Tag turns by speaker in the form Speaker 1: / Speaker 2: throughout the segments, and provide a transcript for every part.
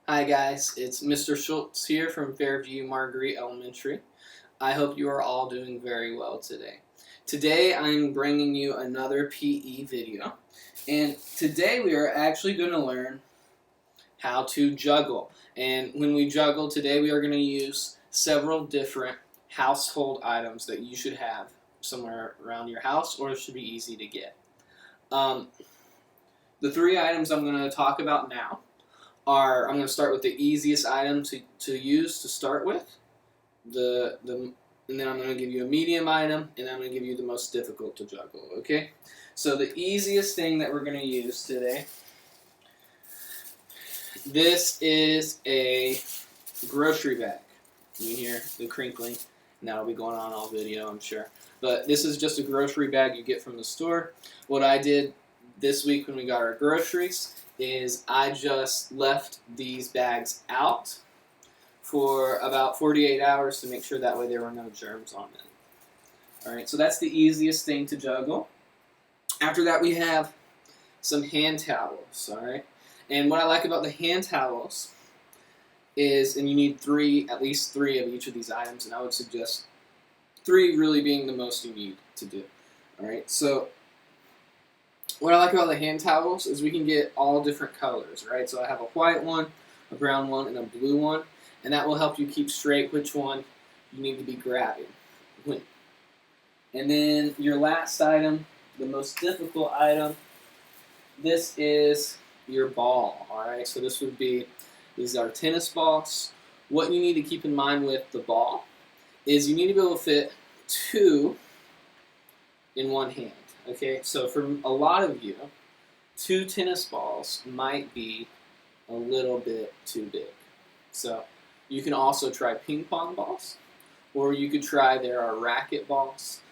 Speaker 1: Hi guys, it's Mr. Shultz here from Fairview Marguerite Elementary. I hope you are all doing very well today. Today I'm bringing you another PE video, and today we are actually going to learn how to juggle. And when we juggle today, we are going to use several different household items that you should have somewhere around your house, or it should be easy to get. The three items I'm going to talk about now I'm going to start with the easiest item to use to start with, and then I'm going to give you a medium item, and then I'm going to give you the most difficult to juggle, okay? So the easiest thing that we're going to use today, this is a grocery bag. You hear the crinkling, and that'll be going on all video, I'm sure. But this is just a grocery bag you get from the store. What I did this week when we got our groceries is I just left these bags out for about 48 hours to make sure that way there were no germs on them. Alright, so that's the easiest thing to juggle. After that we have some hand towels, alright? And what I like about the hand towels is, and you need at least three of each of these items, and I would suggest three really being the most you need to do. Alright, so what I like about the hand towels is we can get all different colors, right? So I have a white one, a brown one, and a blue one, and that will help you keep straight which one you need to be grabbing. And then your last item, the most difficult item, this is your ball, all right? So these are tennis balls. What you need to keep in mind with the ball is you need to be able to fit two in one hand. Okay, so for a lot of you, 2 tennis balls might be a little bit too big. So you can also try ping pong balls, or you could try, there are racket balls.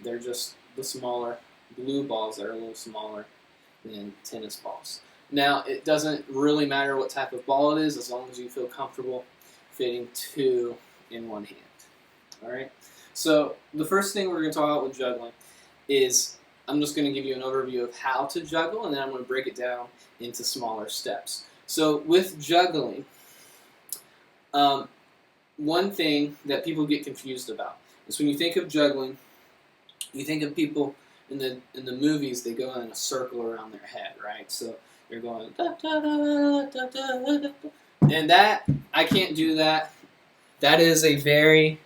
Speaker 1: They're just the smaller blue balls that are a little smaller than tennis balls. Now, it doesn't really matter what type of ball it is as long as you feel comfortable fitting 2 in one hand. All right, so the first thing we're going to talk about with juggling is I'm just going to give you an overview of how to juggle, and then I'm going to break it down into smaller steps. So with juggling, one thing that people get confused about is when you think of juggling, you think of people in the movies, they go in a circle around their head, right? So they're going da, da, da, da, da, da, and that, I can't do that. That is a very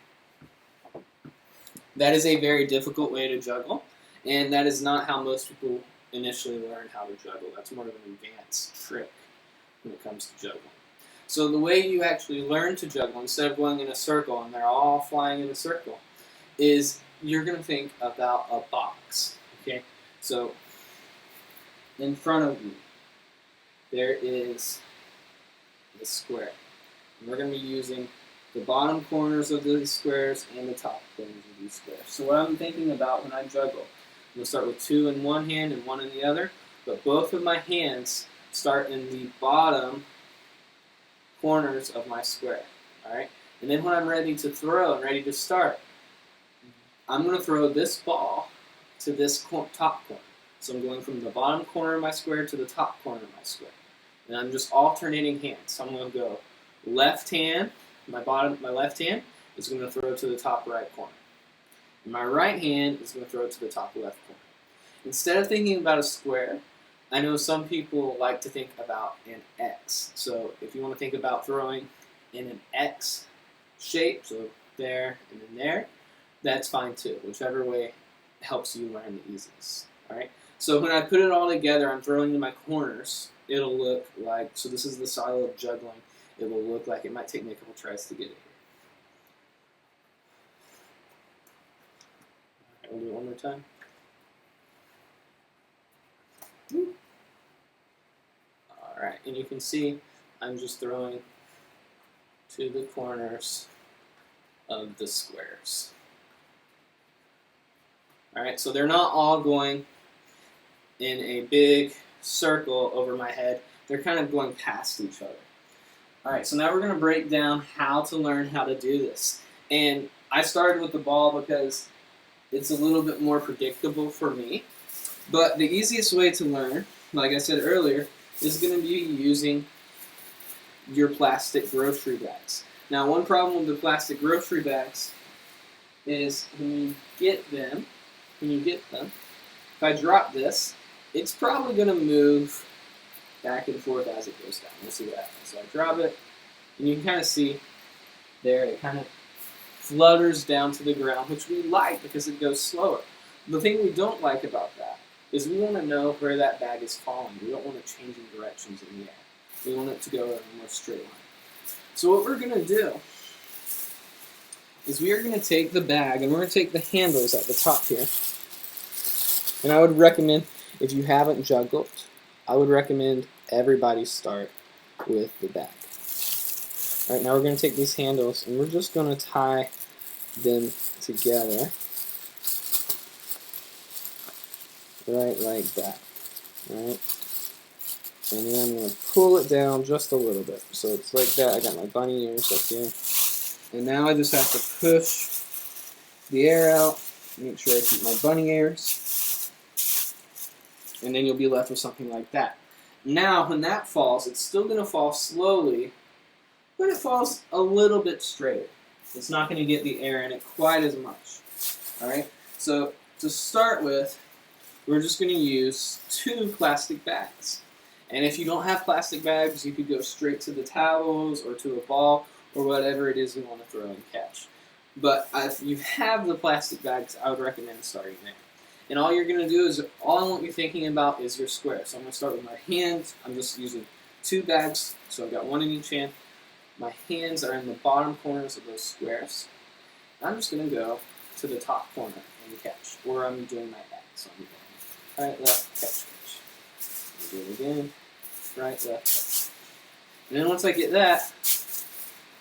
Speaker 1: difficult way to juggle. And that is not how most people initially learn how to juggle. That's more of an advanced trick when it comes to juggling. So the way you actually learn to juggle, instead of going in a circle and they're all flying in a circle, is you're going to think about a box. Okay? So in front of you, there is the square. And we're going to be using the bottom corners of these squares and the top corners of these squares. So what I'm thinking about when I juggle, I'm going to start with 2 in one hand and 1 in the other, but both of my hands start in the bottom corners of my square. Alright? And then when I'm ready to throw and ready to start, I'm going to throw this ball to this top corner. So I'm going from the bottom corner of my square to the top corner of my square. And I'm just alternating hands. So I'm going to go left hand, my left hand is going to throw to the top right corner. And my right hand is going to throw it to the top left corner. Instead of thinking about a square, I know some people like to think about an X. So if you want to think about throwing in an X shape, so there and then there, that's fine too. Whichever way helps you learn the easiest. All right. So when I put it all together, I'm throwing in my corners. It'll look like, so this is the style of juggling. It will look like, it might take me a couple tries to get it. We'll do it one more time. Alright, and you can see I'm just throwing to the corners of the squares. Alright, so they're not all going in a big circle over my head. They're kind of going past each other. Alright, so now we're going to break down how to learn how to do this. And I started with the ball because it's a little bit more predictable for me. But the easiest way to learn, like I said earlier, is going to be using your plastic grocery bags. Now, one problem with the plastic grocery bags is when you get them, if I drop this, it's probably going to move back and forth as it goes down. We'll see what happens. So I drop it, and you can kind of see there, it kind of flutters down to the ground, which we like because it goes slower. The thing we don't like about that is we want to know where that bag is falling. We don't want to change in directions in the air. We want it to go in a more straight line. So what we're going to do is we are going to take the bag, and we're going to take the handles at the top here. And I would recommend, if you haven't juggled, I would recommend everybody start with the bag. All right, now we're going to take these handles, and we're just going to tie them together, right like that. All right. And then I'm going to pull it down just a little bit. So it's like that. I got my bunny ears up here. And now I just have to push the air out. Make sure I keep my bunny ears. And then you'll be left with something like that. Now, when that falls, it's still going to fall slowly, but it falls a little bit straighter. It's not going to get the air in it quite as much. All right? So to start with, we're just going to use 2 plastic bags. And if you don't have plastic bags, you could go straight to the towels or to a ball or whatever it is you want to throw and catch. But if you have the plastic bags, I would recommend starting there. And all you're going to do is, all I want you thinking about is your square. So I'm going to start with my hands. I'm just using 2 bags, so I've got 1 in each hand. My hands are in the bottom corners of those squares. I'm just going to go to the top corner and catch, or I'm doing my X. So I'm going right, left, catch, catch. Do it again. Right, left, catch. And then once I get that,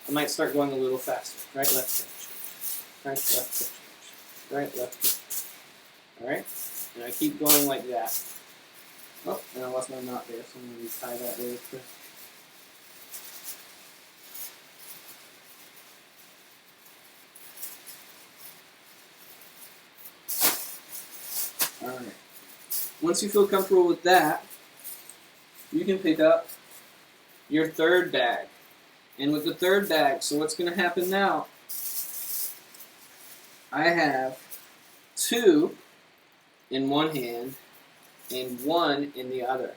Speaker 1: I might start going a little faster. Right, left, catch. Right, left, catch. Right, left, catch. Alright? And I keep going like that. Oh, and I lost my knot there, so I'm going to retie that really quick. Alright. Once you feel comfortable with that, you can pick up your 3rd bag. And with the 3rd bag, so what's going to happen now, I have 2 in one hand and 1 in the other.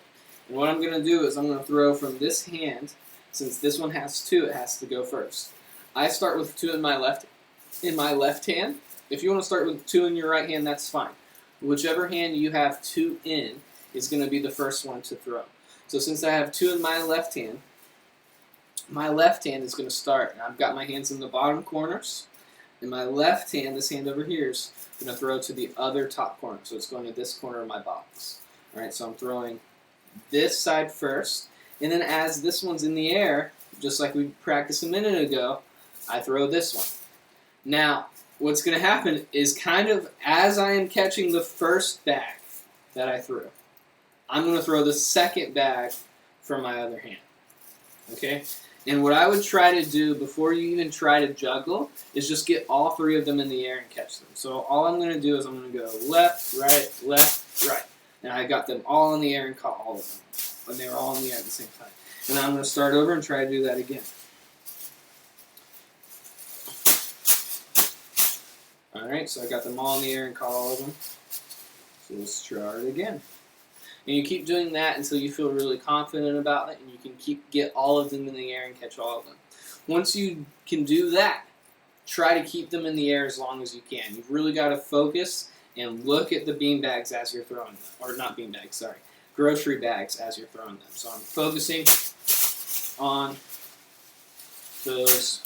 Speaker 1: And what I'm going to do is I'm going to throw from this hand. Since this one has 2, it has to go first. I start with 2 in my left hand. If you want to start with 2 in your right hand, that's fine. Whichever hand you have 2 in is going to be the first one to throw. So since I have 2 in my left hand is going to start. And I've got my hands in the bottom corners. And my left hand, this hand over here, is going to throw to the other top corner. So it's going to this corner of my box. All right, so I'm throwing this side first. And then as this one's in the air, just like we practiced a minute ago, I throw this one. Now, what's going to happen is kind of as I am catching the first bag that I threw, I'm going to throw the second bag from my other hand. Okay? And what I would try to do before you even try to juggle is just get all 3 of them in the air and catch them. So all I'm going to do is I'm going to go left, right, and I got them all in the air and caught all of them. And they were all in the air at the same time. And I'm going to start over and try to do that again. Alright, so I got them all in the air and caught all of them. So let's try it again. And you keep doing that until you feel really confident about it, and you can get all of them in the air and catch all of them. Once you can do that, try to keep them in the air as long as you can. You've really got to focus and look at the bean bags as you're throwing them. Or not bean bags, sorry. Grocery bags as you're throwing them. So I'm focusing on those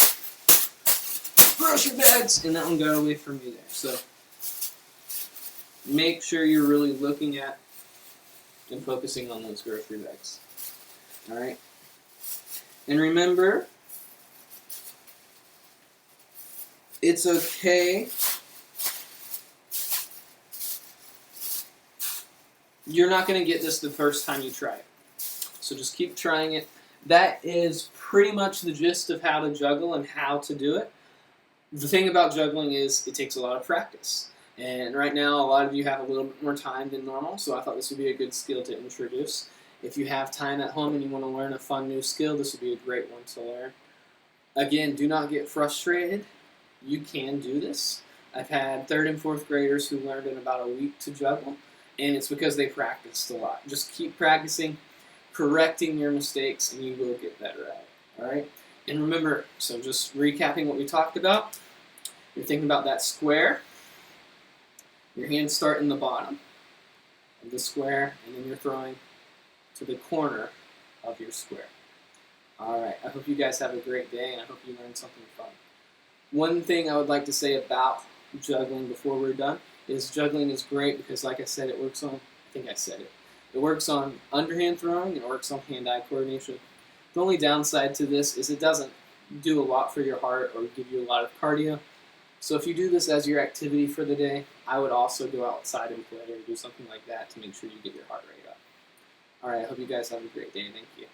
Speaker 1: grocery bags, and that one got away from me there. So make sure you're really looking at and focusing on those grocery bags. Alright? And remember, it's okay. You're not going to get this the first time you try it. So just keep trying it. That is pretty much the gist of how to juggle and how to do it. The thing about juggling is it takes a lot of practice. And right now, a lot of you have a little bit more time than normal, so I thought this would be a good skill to introduce. If you have time at home and you want to learn a fun new skill, this would be a great one to learn. Again, do not get frustrated. You can do this. I've had 3rd and 4th graders who learned in about a week to juggle, and it's because they practiced a lot. Just keep practicing, correcting your mistakes, and you will get better at it. All right? And remember, so just recapping what we talked about, you're thinking about that square. Your hands start in the bottom of the square, and then you're throwing to the corner of your square. All right, I hope you guys have a great day, and I hope you learned something fun. One thing I would like to say about juggling before we're done is juggling is great because, like I said, it works on, I think I said it, it works on underhand throwing and it works on hand-eye coordination. The only downside to this is it doesn't do a lot for your heart or give you a lot of cardio. So if you do this as your activity for the day, I would also go outside and play or do something like that to make sure you get your heart rate up. All right, I hope you guys have a great day. Thank you.